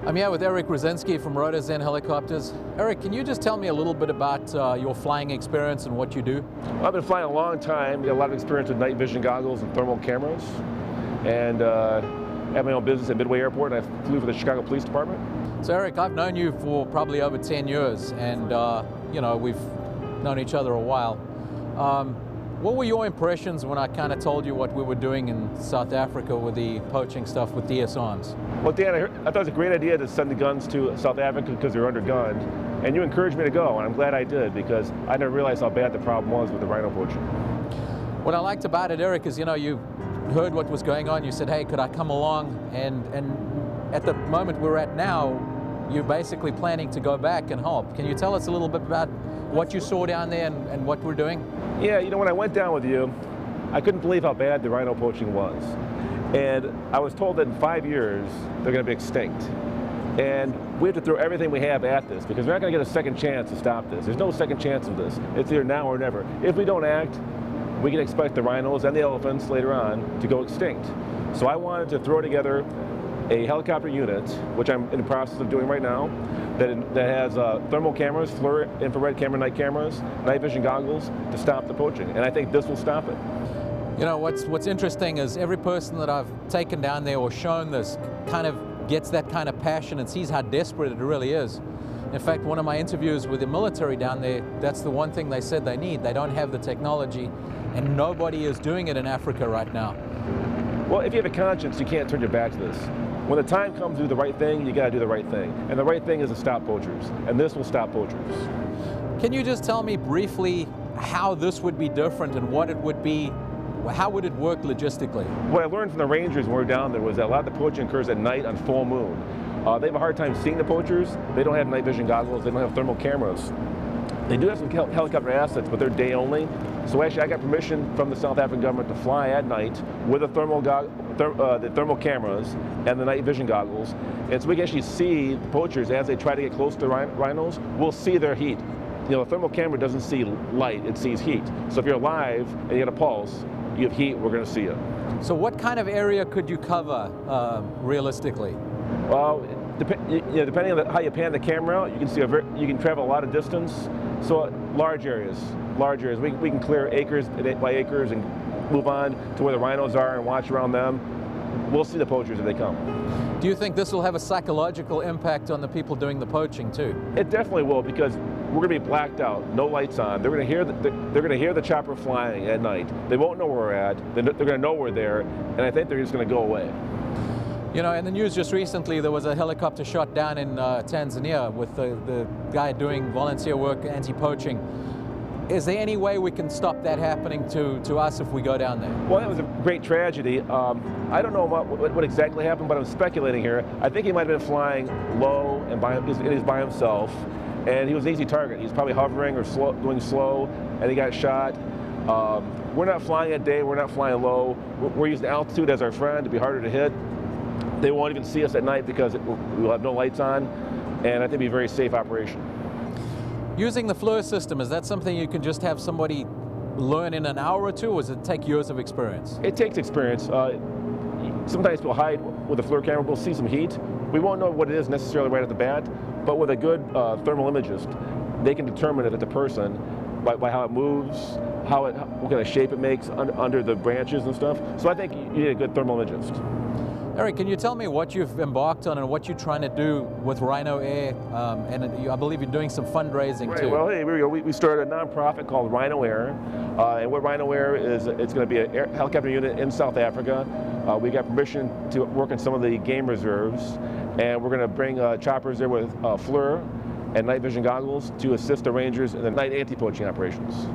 I'm here with Eric Rudzinski from Rhino Air Helicopters. Eric, can you just tell me a little bit about your flying experience and what you do? Well, I've been flying a long time, got a lot of experience with night vision goggles and thermal cameras, and I have my own business at Midway Airport, and I flew for the Chicago Police Department. So Eric, I've known you for probably over 10 years, and you know, we've known each other a while. What were your impressions when I kind of told you what we were doing in South Africa with the poaching stuff with DS arms? Well, Dan, I thought it was a great idea to send the guns to South Africa because they're undergunned, and you encouraged me to go, and I'm glad I did because I never realized how bad the problem was with the rhino poaching. What I liked about it, Eric, is, you know, you heard what was going on. You said, hey, could I come along? And at the moment we're at now, you're basically planning to go back and help. Can you tell us a little bit about what you saw down there and what we're doing? Yeah, you know, when I went down with you, I couldn't believe how bad the rhino poaching was. And I was told that in 5 years, they're going to be extinct. And we have to throw everything we have at this because we're not going to get a second chance to stop this. There's no second chance of this. It's either now or never. If we don't act, we can expect the rhinos and the elephants later on to go extinct. So I wanted to throw together a helicopter unit, which I'm in the process of doing right now, that has thermal cameras, FLIR infrared camera, night cameras, night vision goggles to stop the poaching. And I think this will stop it. You know, what's interesting is every person that I've taken down there or shown this kind of gets that kind of passion and sees how desperate it really is. In fact, one of my interviews with the military down there, that's the one thing they said they need. They don't have the technology, and nobody is doing it in Africa right now. Well, if you have a conscience, you can't turn your back to this. When the time comes to do the right thing, you got to do the right thing. And the right thing is to stop poachers. And this will stop poachers. Can you just tell me briefly how this would be different and what it would be, how would it work logistically? What I learned from the Rangers when we were down there was that a lot of the poaching occurs at night on full moon. They have a hard time seeing the poachers. They don't have night vision goggles. They don't have thermal cameras. They do have some helicopter assets, but they're day only. So actually, I got permission from the South African government to fly at night with the thermal cameras and the night vision goggles. And so we can actually see the poachers as they try to get close to rhinos. We'll see their heat. You know, the thermal camera doesn't see light, it sees heat. So if you're alive and you get a pulse, you have heat, we're going to see you. So what kind of area could you cover realistically? Well, depending on how you pan the camera out, you can see you can travel a lot of distance. So large areas. We can clear acres by acres and move on to where the rhinos are and watch around them. We'll see the poachers if they come. Do you think this will have a psychological impact on the people doing the poaching too? It definitely will, because we're going to be blacked out, no lights on. They're going to hear the chopper flying at night. They won't know where we're at. They're going to know we're there, and I think they're just going to go away. You know, in the news just recently, there was a helicopter shot down in Tanzania with the guy doing volunteer work, anti-poaching. Is there any way we can stop that happening to us if we go down there? Well, that was a great tragedy. I don't know what exactly happened, but I'm speculating here. I think he might have been flying low and he was by himself, and he was an easy target. He was probably hovering or going slow, and he got shot. We're not flying at day, we're not flying low. We're using altitude as our friend to be harder to hit. They won't even see us at night because we'll have no lights on, and I think it'll be a very safe operation. Using the FLIR system, is that something you can just have somebody learn in an hour or two, or does it take years of experience? It takes experience. Sometimes we'll hide with a FLIR camera, we'll see some heat. We won't know what it is necessarily right at the bat, but with a good thermal imagist, they can determine if it's a person by how it moves, what kind of shape it makes under the branches and stuff. So I think you need a good thermal imagist. Eric, can you tell me what you've embarked on and what you're trying to do with Rhino Air? And I believe you're doing some fundraising too. Well, hey, we started a nonprofit called Rhino Air. And what Rhino Air is, it's going to be a helicopter unit in South Africa. We got permission to work in some of the game reserves. And we're going to bring choppers there with FLIR and night vision goggles to assist the rangers in the night anti-poaching operations.